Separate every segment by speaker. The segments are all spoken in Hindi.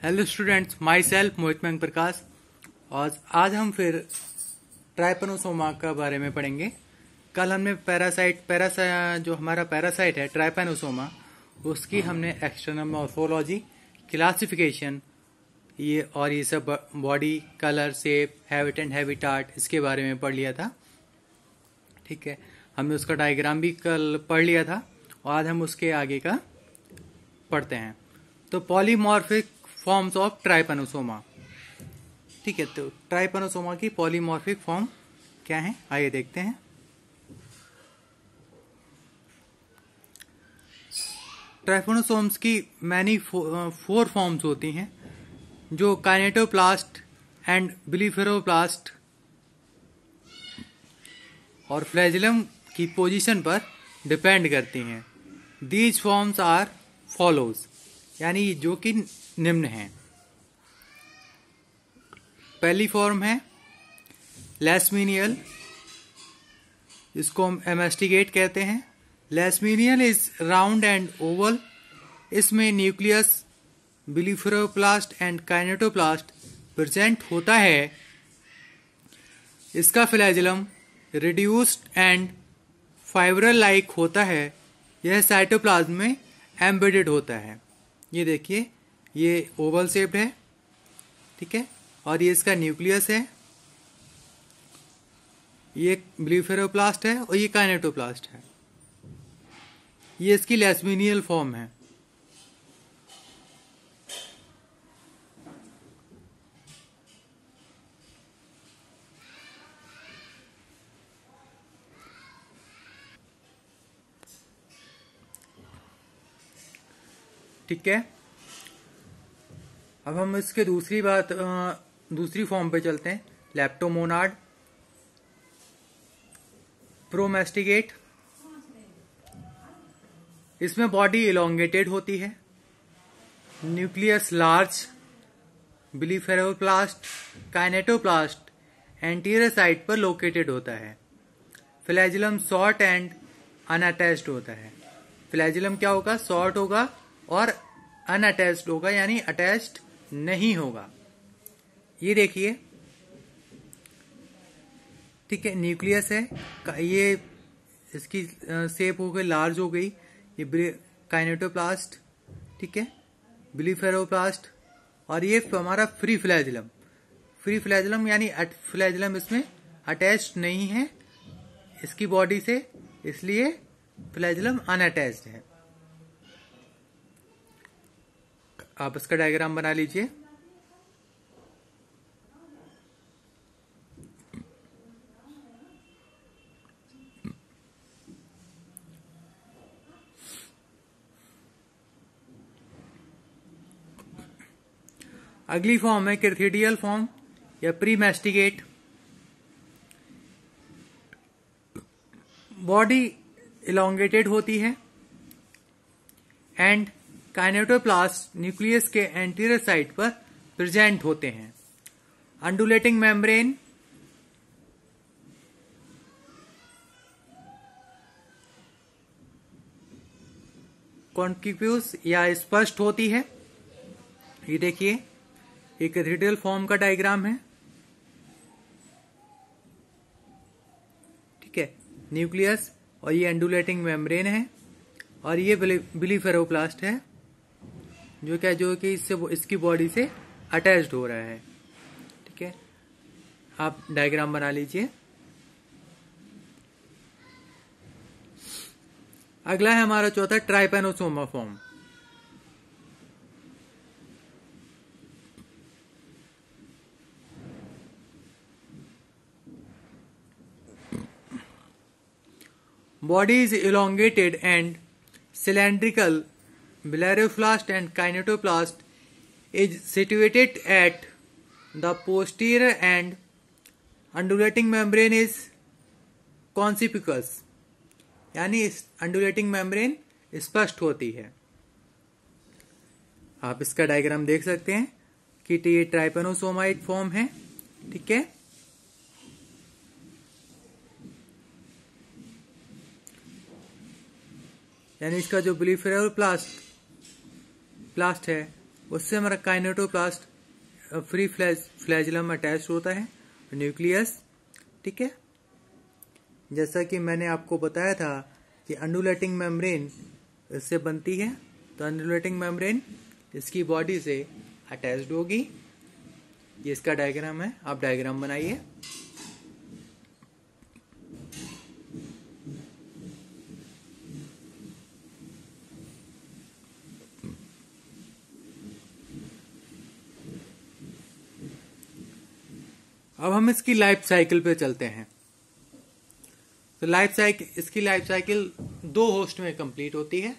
Speaker 1: हेलो स्टूडेंट्स, माई सेल्फ मोहित मैंग प्रकाश। और आज हम फिर ट्राइपेनोसोमा के बारे में पढ़ेंगे। कल हमने जो हमारा पैरासाइट है ट्राइपेनोसोमा, उसकी हमने एक्सटर्नल मॉर्फोलॉजी, क्लासिफिकेशन, ये सब body, colour, shape, habit and habitat, इसके बारे में पढ़ लिया था। ठीक है, हमने उसका डायग्राम भी कल पढ़ लिया था और आज हम उसके आगे का पढ़ते हैं। तो पॉलीमॉर्फिक फॉर्म्स ऑफ ट्राइपेनोसोमा। ठीक है, तो ट्राइपेनोसोमा की पॉलीमॉर्फिक फॉर्म क्या है, आइए देखते हैं। ट्राइपेनोसोम्स की मैनी 4 फॉर्म्स होती हैं, जो काइनेटोप्लास्ट एंड बिलीफेरोप्लास्ट और फ्लैजिलम की पोजीशन पर डिपेंड करती हैं। दीज फॉर्म्स आर फॉलोज, यानी जो कि निम्न हैं। पहली फॉर्म है लेशमेनियल, इसको हम एमेस्टिगेट कहते हैं। लेशमेनियल इज राउंड एंड ओवल। इसमें न्यूक्लियस, बिलीफेरोप्लास्ट एंड काइनेटोप्लास्ट प्रेजेंट होता है। इसका फ्लैजिलम रिड्यूस्ड एंड फाइब्रल लाइक होता है। यह साइटोप्लाज्म में एम्बेडेड होता है। ये देखिए, ये ओवल शेप्ड है, ठीक है, और ये इसका न्यूक्लियस है, ये बिलीफेरोप्लास्ट है और ये काइनेटोप्लास्ट है। ये इसकी लेशमेनियल फॉर्म है। ठीक है, अब हम इसके दूसरी फॉर्म पे चलते हैं। लेप्टोमोनाड, प्रोमेस्टिगेट। इसमें बॉडी इलोंगेटेड होती है, न्यूक्लियस लार्ज, बिलीफेरोप्लास्ट, काइनेटोप्लास्ट एंटीरियर साइड पर लोकेटेड होता है। फ्लैजिलम शॉर्ट एंड अनअटैच्ड होता है। फ्लैजिलम क्या होगा? शॉर्ट होगा और अनअटैच्ड होगा, यानी अटैच्ड नहीं होगा। ये देखिए, ठीक है, न्यूक्लियस है, ये इसकी शेप हो गई, लार्ज हो गई। ये काइनेटोप्लास्ट, ठीक है, बिलीफेरोप्लास्ट, और ये हमारा फ्री फ्लैजिलम यानी फ्लैजिलम इसमें अटैच्ड नहीं है इसकी बॉडी से, इसलिए फ्लैजिलम अनअटैच्ड है। आप इसका डायग्राम बना लीजिए। अगली फॉर्म है क्रिथिडियल फॉर्म या प्रीमेस्टिगेट। बॉडी इलोंगेटेड होती है एंड काइनेटोप्लास्ट न्यूक्लियस के एंटीरियर साइड पर प्रेजेंट होते हैं। अंडुलेटिंग मेम्ब्रेन, कॉन्किव्यूस या स्पष्ट होती है। ये देखिए, एक क्रिथिडियल फॉर्म का डायग्राम है, ठीक है, न्यूक्लियस और ये अंडुलेटिंग मेम्ब्रेन है और ये बिलीफेरोप्लास्ट है, जो कि इसकी बॉडी से अटैच्ड हो रहा है। ठीक है, आप डायग्राम बना लीजिए। अगला है हमारा चौथा Trypanosoma form. Body is elongated and cylindrical. Blepharoplast and kinetoplast is situated at the posterior and undulating membrane is conspicuous, यानी अंडुलेटिंग मेम्ब्रेन स्पष्ट होती है। आप इसका डायग्राम देख सकते हैं कि ये ट्राइपेनोसोमाइड फॉर्म है, ठीक है। यानी इसका जो बिलीफेरोप्लास्ट है उससे हमारा काइनेटोप्लास्ट फ्री फ्लैजिलम अटैच होता है, न्यूक्लियस। ठीक है, जैसा कि मैंने आपको बताया था कि अंडुलेटिंग मेम्ब्रेन इससे बनती है, तो अंडुलेटिंग मेम्ब्रेन इसकी बॉडी से अटैच्ड होगी। ये इसका डायग्राम है, आप डायग्राम बनाइए। अब हम इसकी लाइफ साइकिल पे चलते हैं। तो इसकी लाइफ साइकिल 2 होस्ट में कंप्लीट होती है।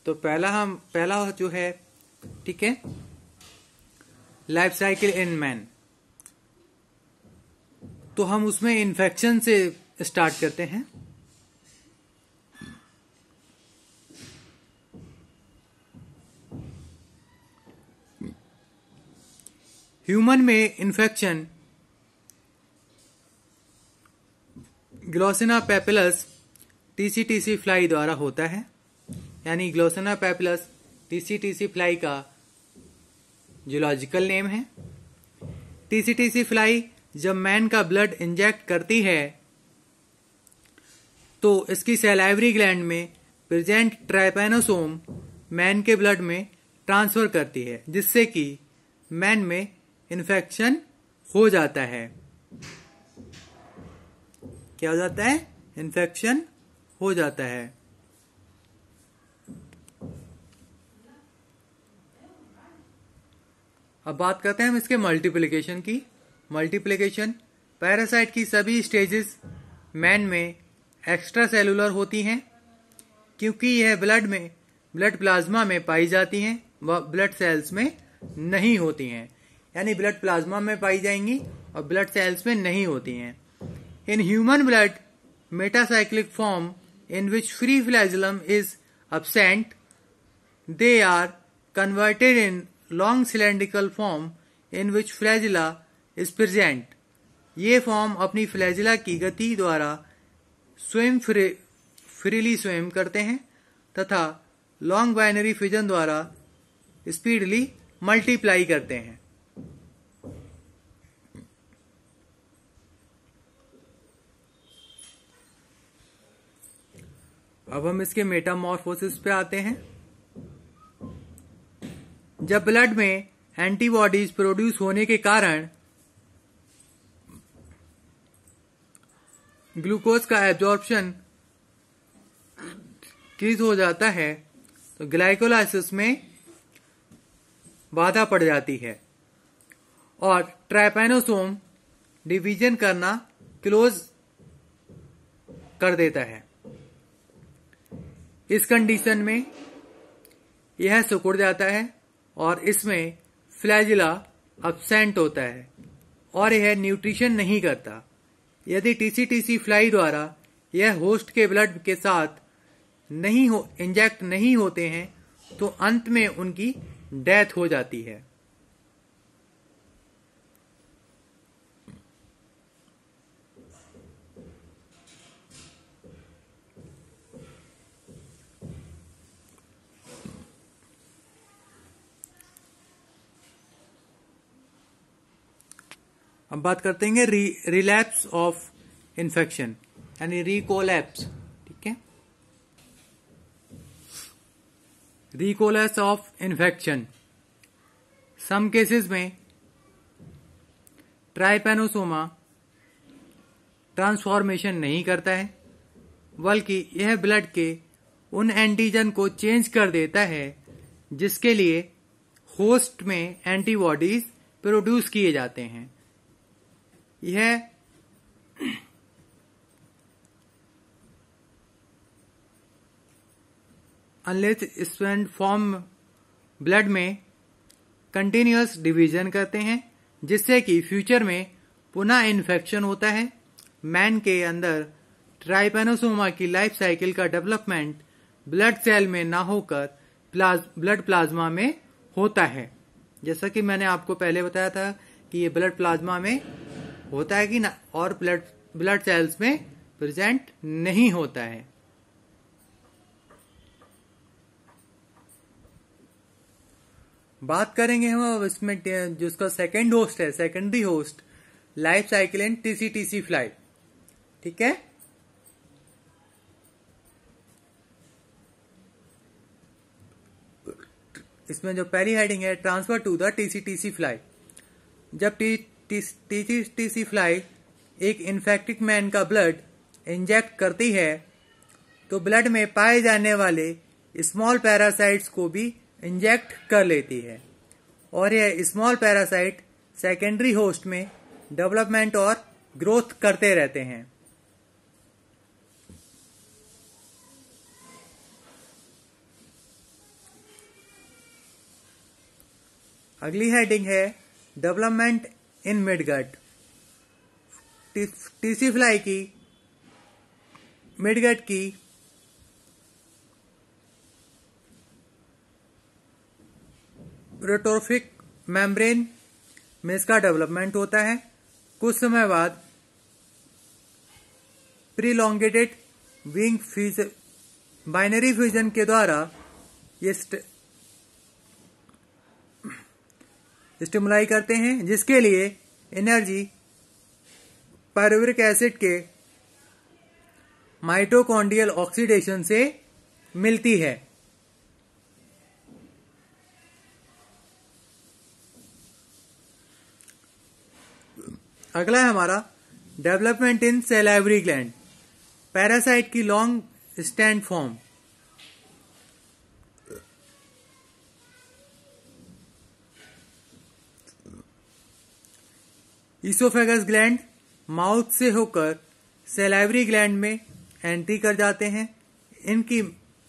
Speaker 1: तो पहला जो है, ठीक है, लाइफ साइकिल इन मैन, तो हम उसमें इन्फेक्शन से स्टार्ट करते हैं। ह्यूमन में इन्फेक्शन ग्लोसिना पेपिलस टीसीटीसी फ्लाई द्वारा होता है, यानी ग्लोसिना पेपिलस टीसीटीसी फ्लाई का जूलॉजिकल नेम है। टीसीटीसी फ्लाई जब मैन का ब्लड इंजेक्ट करती है तो इसकी सैलाइवरी ग्लैंड में प्रेजेंट ट्राइपेनोसोम मैन के ब्लड में ट्रांसफर करती है, जिससे कि मैन में इन्फेक्शन हो जाता है। क्या हो जाता है? इन्फेक्शन हो जाता है। अब बात करते हैं हम इसके मल्टीप्लिकेशन की। मल्टीप्लिकेशन पैरासाइट की सभी स्टेजेस मैन में एक्स्ट्रा सेलुलर होती हैं, क्योंकि यह ब्लड प्लाज्मा में पाई जाती हैं, वह ब्लड सेल्स में नहीं होती हैं। यानी ब्लड प्लाज्मा में पाई जाएंगी और ब्लड सेल्स में नहीं होती हैं। In human blood, metacyclic form in which free flagellum is absent, they are converted in long cylindrical form in which flagella is present. ये फॉर्म अपनी फ्लैजिला की गति द्वारा स्वयं फ्रीली स्वयं करते हैं तथा लॉन्ग बाइनरी फिजन द्वारा स्पीडली मल्टीप्लाई करते हैं। अब हम इसके मेटामॉर्फोसिस पे आते हैं। जब ब्लड में एंटीबॉडीज प्रोड्यूस होने के कारण ग्लूकोज का एब्जॉर्प्शन इंक्रीज हो जाता है, तो ग्लाइकोलाइसिस में बाधा पड़ जाती है और ट्राइपेनोसोम डिवीजन करना क्लोज कर देता है। इस कंडीशन में यह सिकुड़ जाता है और इसमें फ्लैजिला अब्सेंट होता है और यह न्यूट्रिशन नहीं करता। यदि टीसीटीसी फ्लाई द्वारा यह होस्ट के ब्लड के साथ इंजेक्ट नहीं होते हैं तो अंत में उनकी डेथ हो जाती है। अब बात करते हैं रिलैप्स ऑफ इन्फेक्शन, यानी रिकोलैप्स। ठीक है, रिकोलैप्स ऑफ इन्फेक्शन सम केसेस में ट्राइपेनोसोमा ट्रांसफॉर्मेशन नहीं करता है, बल्कि यह ब्लड के उन एंटीजन को चेंज कर देता है जिसके लिए होस्ट में एंटीबॉडीज प्रोड्यूस किए जाते हैं। यह अनलेस स्पेंड फॉर्म ब्लड में कंटिन्यूअस डिवीजन करते हैं, जिससे कि फ्यूचर में पुनः इन्फेक्शन होता है। मैन के अंदर ट्राइपेनोसोमा की लाइफ साइकिल का डेवलपमेंट ब्लड सेल में ना होकर ब्लड प्लाज्मा में होता है। जैसा कि मैंने आपको पहले बताया था कि ये ब्लड प्लाज्मा में होता है कि ना, और ब्लड सेल्स में प्रेजेंट नहीं होता है। बात करेंगे हम अब इसमें जो उसका सेकेंड होस्ट है, secondary host, life cycle in tsetse fly. ठीक है, इसमें जो पहली हेडिंग है, transfer to the tsetse fly. जब टीसी फ्लाई एक इन्फेक्टेड मैन का ब्लड इंजेक्ट करती है तो ब्लड में पाए जाने वाले स्मॉल पैरासाइट्स को भी इंजेक्ट कर लेती है और यह स्मॉल पैरासाइट सेकेंडरी होस्ट में डेवलपमेंट और ग्रोथ करते रहते हैं। अगली हेडिंग है development in midgut. TC fly की मिडगट की प्रोटोफिक मेम्ब्रेन में इसका डेवलपमेंट होता है। कुछ समय बाद प्रीलोंगेटेड विंग बाइनरी फ्यूजन के द्वारा ये स्टिमुलाई करते हैं, जिसके लिए एनर्जी पायरुविक एसिड के माइटोकॉन्ड्रियल ऑक्सीडेशन से मिलती है। अगला है हमारा development in salivary gland, parasite की long stand form. Esophagus gland mouth से होकर सैलाइवरी ग्लैंड में एंट्री कर जाते हैं। इनकी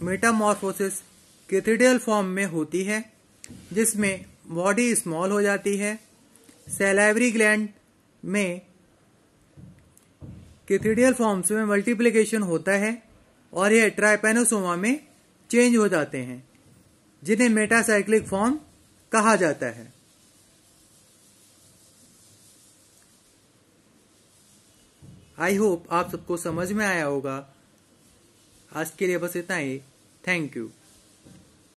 Speaker 1: मेटामॉर्फोसिस कैथिडियल फॉर्म में होती है, जिसमें बॉडी स्मॉल हो जाती है। सैलाइवरी ग्लैंड में कैथिडियल फॉर्म्स में मल्टीप्लिकेशन होता है और यह ट्राइपैनोसोमा में चेंज हो जाते हैं, जिन्हें मेटासाइक्लिक फॉर्म कहा जाता है। आई होप आप सबको समझ में आया होगा। आज के लिए बस इतना ही। Thank you.